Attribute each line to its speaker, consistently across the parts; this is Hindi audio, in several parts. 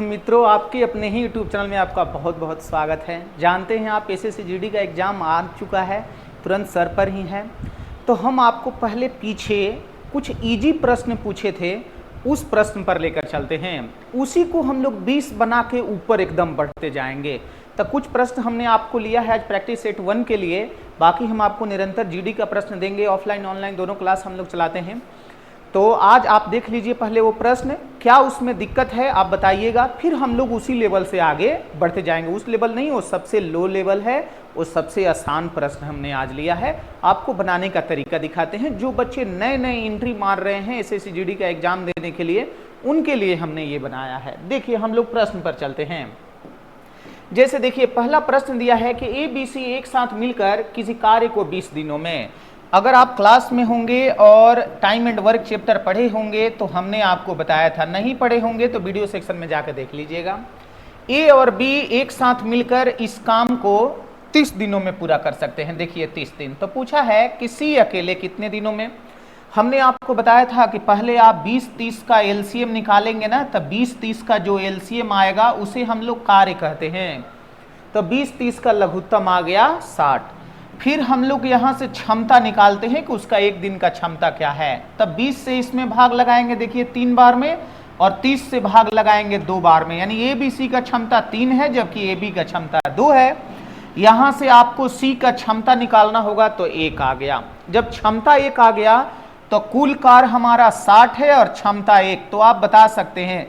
Speaker 1: मित्रों, आपके अपने ही यूट्यूब चैनल में आपका बहुत बहुत स्वागत है। जानते हैं आप एसएससी जीडी का एग्ज़ाम आ चुका है, तुरंत सर पर ही है। तो हम आपको पहले पीछे कुछ इजी प्रश्न पूछे थे, उस प्रश्न पर लेकर चलते हैं। उसी को हम लोग 20 बना के ऊपर एकदम बढ़ते जाएंगे। तो कुछ प्रश्न हमने आपको लिया है आज प्रैक्टिस सेट 1 के लिए, बाकी हम आपको निरंतर जीडी का प्रश्न देंगे। ऑफलाइन ऑनलाइन दोनों क्लास हम लोग चलाते हैं। तो आज आप देख लीजिए पहले वो प्रश्न, क्या उसमें दिक्कत है आप बताइएगा, फिर हम लोग उसी लेवल से आगे बढ़ते जाएंगे। उस लेवल नहीं, वो सबसे लो लेवल है, वो सबसे आसान प्रश्न हमने आज लिया है। आपको बनाने का तरीका दिखाते हैं। जो बच्चे नए नए एंट्री मार रहे हैं एसएससी जीडी का एग्जाम देने के लिए, उनके लिए हमने ये बनाया है। देखिए हम लोग प्रश्न पर चलते हैं। जैसे देखिए पहला प्रश्न दिया है कि ए बी सी एक साथ मिलकर किसी कार्य को 20 दिनों में। अगर आप क्लास में होंगे और टाइम एंड वर्क चैप्टर पढ़े होंगे तो हमने आपको बताया था, नहीं पढ़े होंगे तो वीडियो सेक्शन में जाकर देख लीजिएगा। ए और बी एक साथ मिलकर इस काम को 30 दिनों में पूरा कर सकते हैं। देखिए 30 दिन। तो पूछा है कि सी अकेले कितने दिनों में। हमने आपको बताया था कि पहले आप 20-30 का एलसीएम निकालेंगे ना, तब 20-30 का जो एलसीएम आएगा उसे हम लोग कार्य कहते हैं। तो 20-30 का लघुत्तम आ गया 60। फिर हम लोग यहाँ से क्षमता निकालते हैं कि उसका एक दिन का क्षमता क्या है। तब 20 से इसमें भाग लगाएंगे, देखिए 3 बार में, और 30 से भाग लगाएंगे 2 बार में। यानी ए बी सी का क्षमता 3 है जबकि ए बी का क्षमता 2 है। यहाँ से आपको सी का क्षमता निकालना होगा तो 1 आ गया। जब क्षमता 1 आ गया तो कुल कार्य हमारा 60 है और क्षमता 1। तो आप बता सकते हैं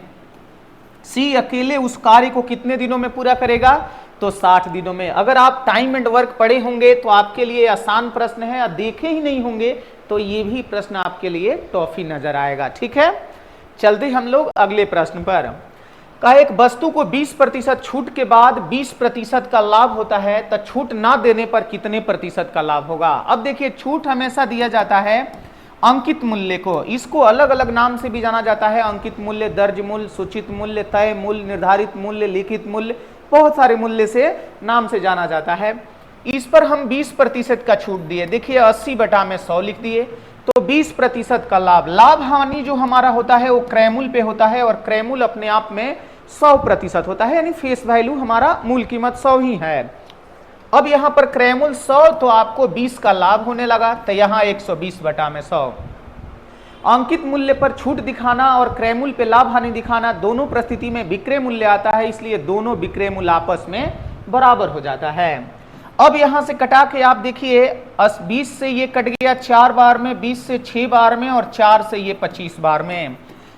Speaker 1: सी अकेले उस कार्य को कितने दिनों में पूरा करेगा, तो 60 दिनों में। अगर आप टाइम एंड वर्क पढ़े होंगे तो आपके लिए आसान प्रश्न है, और देखे ही नहीं होंगे तो ये भी प्रश्न आपके लिए टॉफी नजर आएगा। ठीक है, चलते हम लोग अगले प्रश्न पर। कहा एक वस्तु को 20% छूट के बाद 20% का लाभ होता है, तो छूट ना देने पर कितने प्रतिशत का लाभ होगा। अब देखिए छूट हमेशा दिया जाता है अंकित मूल्य को। इसको अलग अलग नाम से भी जाना जाता है, अंकित मूल्य, दर्ज मूल्य, सूचित मूल्य, तय मूल्य, निर्धारित मूल्य, लिखित मूल्य, बहुत सारे मूल्य से नाम से जाना जाता है। इस पर हम 20% का छूट दिए। देखिए 80/100 लिख दिए, तो 20% का लाभ। लाभ हानि जो हमारा होता है वो क्रयमूल्य पे होता है, और क्रयमूल्य अपने आप में 100% होता है, यानी फेस वैल्यू हमारा मूल कीमत 100 ही है। अब यहाँ पर क्रयमूल्य 100 तो आपको 20 का लाभ होने लगा, तो यहाँ 120/100। अंकित मूल्य पर छूट दिखाना और क्रय मूल्य पे लाभ हानि दिखाना, दोनों परिस्थिति में विक्रय मूल्य आता है, इसलिए दोनों विक्रय मूल्य आपस में बराबर हो जाता है। अब यहां से कटा के आप देखिए 20 से ये कट गया 4 बार में, 20 से 6 बार में, और 4 से ये 25 बार में।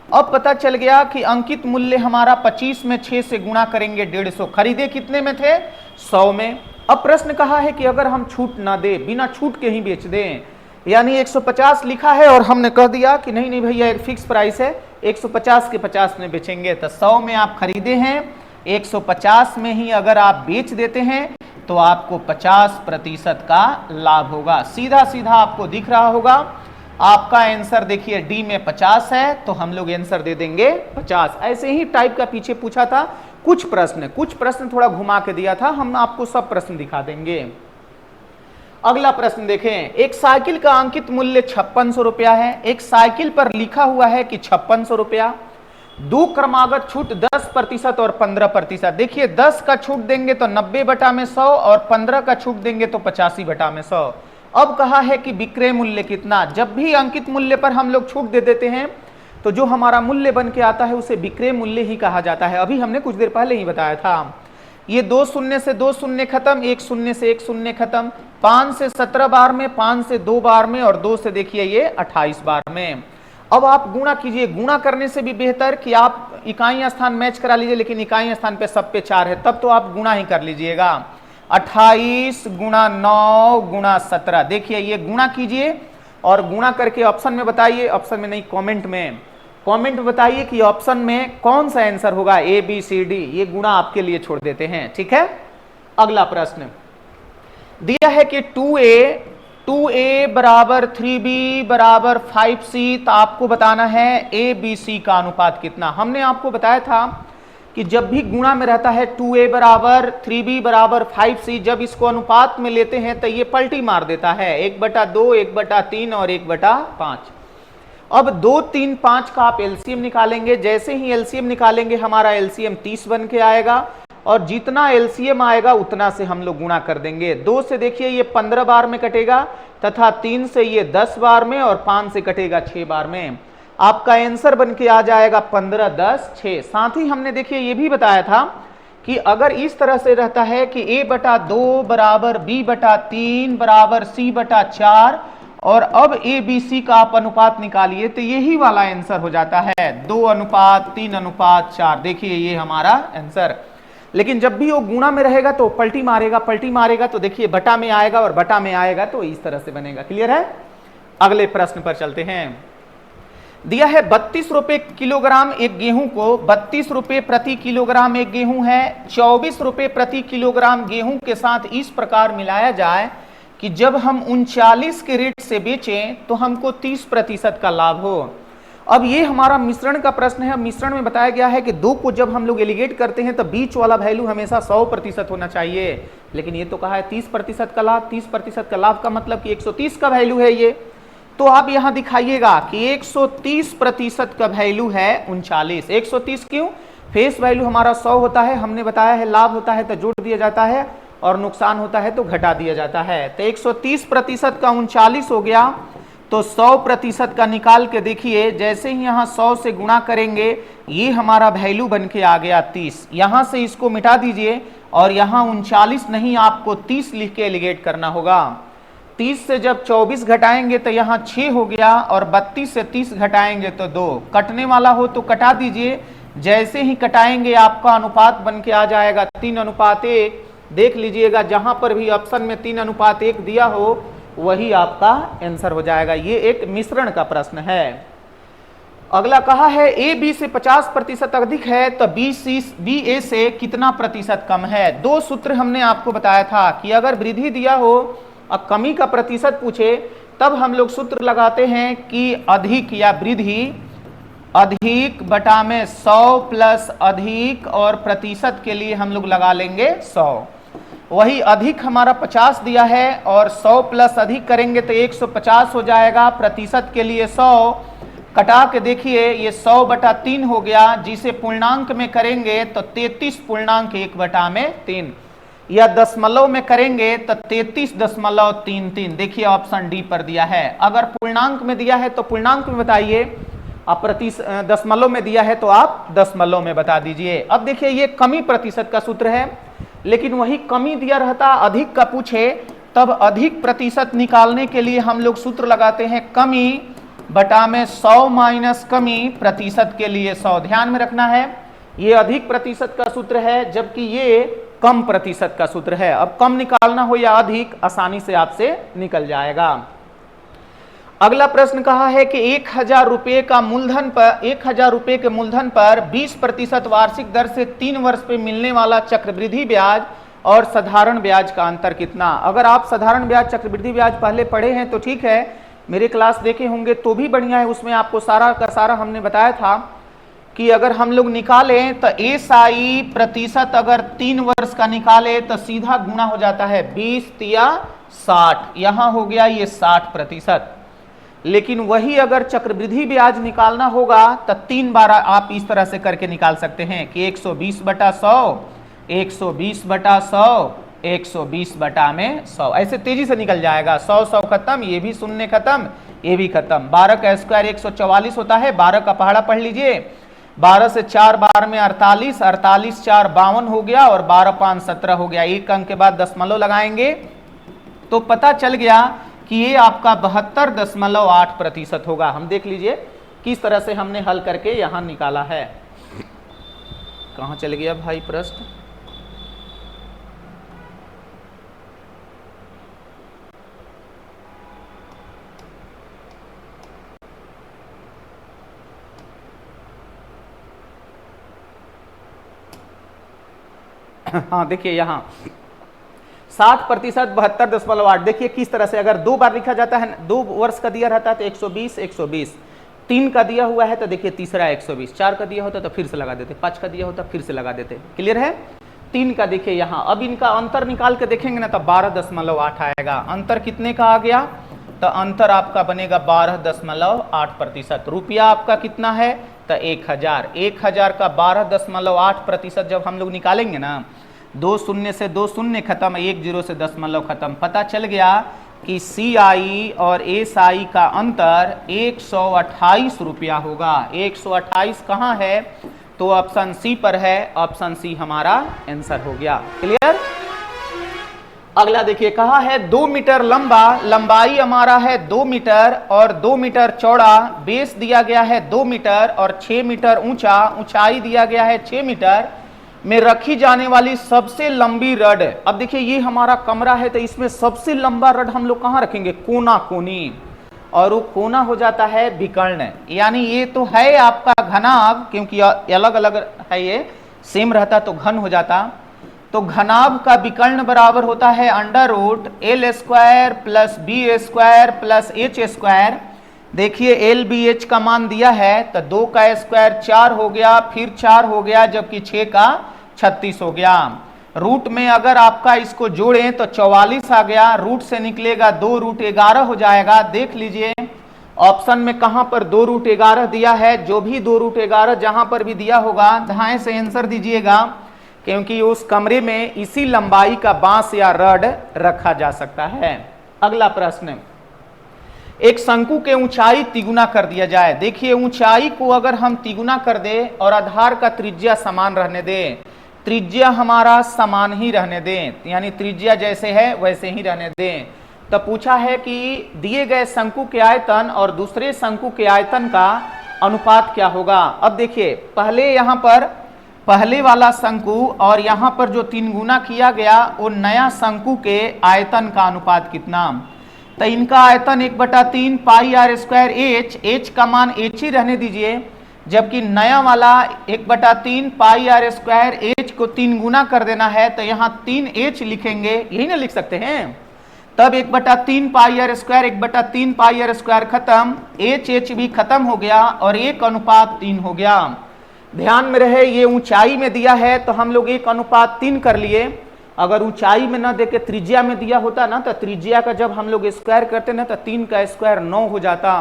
Speaker 1: अब पता चल गया कि अंकित मूल्य हमारा 25 में 6 से गुणा करेंगे 150। खरीदे कितने में थे, 100 में। अब प्रश्न कहा है कि अगर हम छूट ना दे, बिना छूट के ही बेच दें, यानी 150 लिखा है और हमने कह दिया कि नहीं नहीं भैया एक फिक्स प्राइस है, 150 के 50 में बेचेंगे, तो 100 में आप खरीदे हैं, 150 में ही अगर आप बेच देते हैं तो आपको 50% का लाभ होगा। सीधा सीधा आपको दिख रहा होगा। आपका आंसर देखिए डी में 50 है, तो हम लोग आंसर दे देंगे 50। ऐसे ही टाइप का पीछे पूछा था कुछ प्रश्न थोड़ा घुमा के दिया था, हम आपको सब प्रश्न दिखा देंगे। अगला प्रश्न देखें। एक साइकिल का अंकित मूल्य 5600 रुपया है। एक साइकिल पर लिखा हुआ है कि 5600 रुपया। 2 क्रमागत छूट 10% और 15%। देखिए 10 का छूट देंगे तो 90/100, और 15 का छूट देंगे तो 85/100। अब कहा है कि विक्रय मूल्य कितना। जब भी अंकित मूल्य पर हम लोग छूट दे देते हैं तो जो हमारा मूल्य बन के आता है उसे विक्रय मूल्य ही कहा जाता है। अभी हमने कुछ देर पहले ही बताया था। ये 2 शून्य से 2 शून्य खत्म, 1 शून्य से 1 शून्य खत्म, 5 से 17 बार में, 5 से 2 बार में, और 2 से देखिए ये 28 बार में। अब आप गुणा कीजिए। गुणा करने से भी बेहतर कि आप इकाई स्थान मैच करा लीजिए, लेकिन इकाई स्थान पे सब पे 4 है, तब तो आप गुणा ही कर लीजिएगा। 28 गुणा 9 गुणा 17। देखिए ये गुणा कीजिए और गुणा करके ऑप्शन में बताइए, ऑप्शन में नहीं कमेंट में बताइए कि ऑप्शन में कौन सा आंसर होगा, ए बी सी डी। ये गुणा आपके लिए छोड़ देते हैं। ठीक है, अगला प्रश्न दिया है कि 2a बराबर 3b बराबर 5c। तो आपको बताना है ए बी सी का अनुपात कितना। हमने आपको बताया था कि जब भी गुणा में रहता है 2a बराबर 3b बराबर 5c, जब इसको अनुपात में लेते हैं तो ये पलटी मार देता है, 1/2, 1/3 और 1/5। अब 2, 3, 5 का आप एलसीएम निकालेंगे। जैसे ही एलसीएम निकालेंगे हमारा एलसीएम 30 बन के आएगा और जितना एलसीएम आएगा उतना से हम लोग गुणा कर देंगे। 2 से देखिए ये 15 बार में कटेगा तथा 3 से ये 10 बार में और 5 से कटेगा 6 बार में। आपका आंसर बन के आ जाएगा 15, 10, 6। साथ ही हमने देखिए ये भी बताया था कि अगर इस तरह से रहता है कि a/2 बराबर b/3 बराबर c/4 और अब ए बी सी का आप अनुपात निकालिए तो यही वाला आंसर हो जाता है 2:3:4। देखिए ये हमारा आंसर। लेकिन जब भी वो गुणा में रहेगा तो पलटी मारेगा तो देखिए बटा में आएगा और बटा में आएगा तो इस तरह से बनेगा। क्लियर है? अगले प्रश्न पर चलते हैं। दिया है 32 रुपए किलोग्राम एक गेहूं को, 32 रुपए प्रति किलोग्राम एक गेहूं है, 24 रुपए प्रति किलोग्राम गेहूं के साथ इस प्रकार मिलाया जाए कि जब हम 39 के रेट से बेचें तो हमको 30% का लाभ हो। अब ये हमारा मिश्रण का प्रश्न है। मिश्रण में बताया गया है कि 2 को जब हम लोग एलिगेट करते हैं तो बीच वाला वैल्यू हमेशा 100% होना चाहिए, लेकिन ये तो कहा है 30% का लाभ। 30% का लाभ का मतलब कि 130 का वैल्यू है ये। तो आप यहां दिखाइएगा कि 130% का वैल्यू है 39। 130 क्यों? फेस वैल्यू हमारा 100 होता है, हमने बताया है लाभ होता है तो जोड़ दिया जाता है और नुकसान होता है तो घटा दिया जाता है। तो 130% का 39 हो गया, तो 100% का निकाल के देखिए। जैसे ही यहाँ 100 से गुणा करेंगे ये हमारा वैल्यू बन के आ गया 30। यहाँ से इसको मिटा दीजिए और यहाँ 39 नहीं आपको 30 लिख के एलिगेट करना होगा। 30 से जब 24 घटाएंगे तो यहाँ 6 हो गया और 32 से 30 घटाएंगे तो 2। कटने वाला हो तो कटा दीजिए। जैसे ही कटाएंगे आपका अनुपात बन के आ जाएगा 3:1। देख लीजिएगा जहां पर भी ऑप्शन में 3:1 दिया हो वही आपका आंसर हो जाएगा। ये एक मिश्रण का प्रश्न है। अगला कहा है ए बी से 50% अधिक है तो बी ए से कितना प्रतिशत कम है। 2 सूत्र हमने आपको बताया था कि अगर वृद्धि दिया हो और कमी का प्रतिशत पूछे तब हम लोग सूत्र लगाते हैं कि अधिक या वृद्धि अधिक बटा में 100 प्लस अधिक और प्रतिशत के लिए हम लोग लगा लेंगे 100। वही अधिक हमारा 50 दिया है और 100 प्लस अधिक करेंगे तो 150 हो जाएगा। प्रतिशत के लिए 100 कटा के देखिए ये 100/3 हो गया, जिसे पूर्णांक में करेंगे तो 33.1/3 या दशमलव में करेंगे तो 33.33। देखिए ऑप्शन डी पर दिया है। अगर पूर्णांक में दिया है तो पूर्णांक में बताइए, आप दशमलव में दिया है तो आप दशमलव में बता दीजिए। अब देखिए ये कमी प्रतिशत का सूत्र है, लेकिन वही कमी दिया रहता अधिक का पूछे तब अधिक प्रतिशत निकालने के लिए हम लोग सूत्र लगाते हैं कमी बटा में 100 माइनस कमी, प्रतिशत के लिए 100। ध्यान में रखना है ये अधिक प्रतिशत का सूत्र है जबकि ये कम प्रतिशत का सूत्र है। अब कम निकालना हो या अधिक आसानी से आपसे निकल जाएगा। अगला प्रश्न कहा है कि 1000 रुपये का मूलधन पर 1000 रुपये के मूलधन पर 20% वार्षिक दर से 3 वर्ष पे मिलने वाला चक्रवृद्धि ब्याज और साधारण ब्याज का अंतर कितना। अगर आप साधारण ब्याज चक्रवृद्धि ब्याज पहले पढ़े हैं तो ठीक है, मेरे क्लास देखे होंगे तो भी बढ़िया है। उसमें आपको सारा का सारा हमने बताया था कि अगर हम लोग निकालें तो एसआई प्रतिशत अगर 3 वर्ष का निकाले तो सीधा गुना हो जाता है 20 या 60। यहां हो गया ये 60%। लेकिन वही अगर चक्रवृद्धि ब्याज निकालना होगा तो 3 बार आप इस तरह से करके निकाल सकते हैं कि 120/100, 120/100, 120/100। ऐसे तेजी से निकल जाएगा। 100 खत्म, ये भी शून्य खत्म, ये भी खत्म। 12 का स्क्वायर 144 होता है। 12 का पहाड़ा पढ़ लीजिए। 12 से 4 बार में 48, 48 4 52 हो गया और 12 5 17 हो गया। एक अंक के बाद दशमलव लगाएंगे तो पता चल गया कि ये आपका 72.8% होगा। हम देख लीजिए किस तरह से हमने हल करके यहां निकाला है। कहां चल गया भाई प्रश्न? हाँ देखिए यहाँ 60% 72.8। देखिए किस तरह से अगर 2 बार लिखा जाता है, 2 वर्ष का दिया रहता है तो 120 120, 3 का दिया हुआ है तो देखिए तीसरा 120, 4 का दिया होता तो फिर से लगा देते, 5 का दिया होता फिर से लगा देते। क्लियर है? 3 का देखिए यहाँ। अब इनका अंतर निकाल के देखेंगे ना तो 12.8 आएगा। अंतर कितने का आ गया? तो अंतर आपका बनेगा 12.8%। रुपया आपका कितना है तो 1000। 1000 का 12.8% जब हम लोग निकालेंगे ना, 2 शून्य से 2 शून्य खत्म, 1 0 से दशमलव खत्म, पता चल गया कि CI और SI का अंतर 128 रुपया होगा। 128 कहाँ है तो ऑप्शन सी पर है। ऑप्शन सी हमारा आंसर हो गया। क्लियर। अगला देखिए, कहा है 2 मीटर लंबा, लंबाई हमारा है 2 मीटर और 2 मीटर चौड़ा, बेस दिया गया है 2 मीटर और 6 मीटर ऊंचा, ऊंचाई दिया गया है 6 मीटर में रखी जाने वाली सबसे लंबी रड। अब देखिए ये हमारा कमरा है तो इसमें सबसे लंबा रड हम लोग कहाँ रखेंगे, कोना कोनी, और वो कोना हो जाता है विकर्ण। यानी ये तो है आपका घनाभ, क्योंकि अलग अलग है, ये सेम रहता तो घन हो जाता। तो घनाभ का विकर्ण बराबर होता है √L² plus B² plus H²। देखिए LBH का मान दिया है तो 2 का स्क्वायर 4 हो गया, फिर 4 हो गया, जबकि 6 का 36 हो गया। रूट में अगर आपका इसको जोड़ें तो 44 आ गया, रूट से निकलेगा 2√11 हो जाएगा। देख लीजिए ऑप्शन में कहां पर 2√11 दिया है, जो भी 2√11 जहां पर भी दिया होगा दाएं से आंसर दीजिएगा, क्योंकि उस कमरे में इसी लंबाई का बांस या रड रखा जा सकता है। अगला प्रश्न, एक शंकु के ऊंचाई तिगुना कर दिया जाए। देखिए ऊंचाई को अगर हम तिगुना कर दे और आधार का त्रिज्या समान रहने दें, त्रिज्या हमारा समान ही रहने दें, यानी त्रिज्या जैसे है वैसे ही रहने दें, तो पूछा है कि दिए गए शंकु के आयतन और दूसरे शंकु के आयतन का अनुपात क्या होगा। अब देखिए पहले यहाँ पर पहले वाला शंकु और यहाँ पर जो 3 गुना किया गया वो नया शंकु के आयतन का अनुपात कितना, तो इनका आयतन 1/3 πr² h का मान h ही रहने दीजिए, जबकि नया वाला 1/3 πr² h को 3 गुना कर देना है, तो यहाँ 3h लिखेंगे, यही ना लिख सकते हैं। तब 1/3 πr² 1/3 πr² खत्म, h भी खत्म हो गया और 1:3 हो गया। ध्यान में रहे ये ऊंचाई में दिया है तो हम लोग 1:3 कर लिए। अगर ऊंचाई में ना देके त्रिज्या में दिया होता ना, तो त्रिज्या का जब हम लोग स्क्वायर करते ना तो 3 का स्क्वायर 9 हो जाता,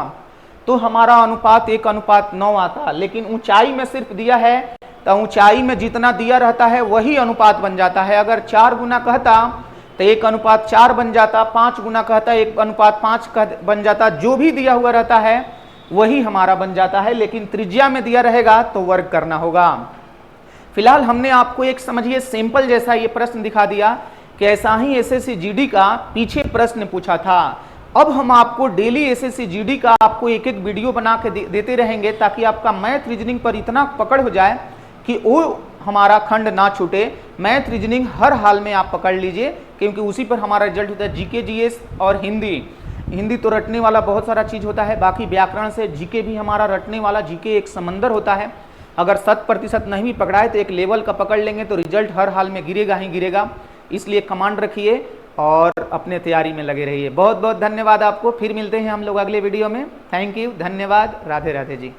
Speaker 1: तो हमारा अनुपात 1:9 आता। लेकिन ऊंचाई में सिर्फ दिया है तो ऊंचाई में जितना दिया रहता है वही अनुपात बन जाता है। अगर 4 गुना कहता तो 1:4 बन जाता, 5 गुना कहता 1:5 बन जाता, जो भी दिया हुआ रहता है वही हमारा बन जाता है। लेकिन त्रिज्या में दिया रहेगा तो वर्ग करना होगा। फिलहाल हमने आपको एक समझिए सिंपल जैसा ये प्रश्न दिखा दिया कि ऐसा ही एसएससी जीडी का पीछे प्रश्न पूछा था। अब हम आपको डेली एसएससी जीडी का आपको एक एक वीडियो बना के देते रहेंगे, ताकि आपका मैथ रीजनिंग पर इतना पकड़ हो जाए कि वो हमारा खंड ना छूटे। मैथ रीजनिंग हर हाल में आप पकड़ लीजिए, क्योंकि उसी पर हमारा रिजल्ट होता है। जीके जीएस और हिंदी तो रटने वाला बहुत सारा चीज होता है, बाकी व्याकरण से जीके भी हमारा रटने वाला, जीके एक समंदर होता है। अगर 100% नहीं भी पकड़ाए तो एक लेवल का पकड़ लेंगे तो रिजल्ट हर हाल में गिरेगा ही गिरेगा। इसलिए कमांड रखिए और अपने तैयारी में लगे रहिए। बहुत बहुत धन्यवाद आपको। फिर मिलते हैं हम लोग अगले वीडियो में। थैंक यू, धन्यवाद, राधे राधे जी।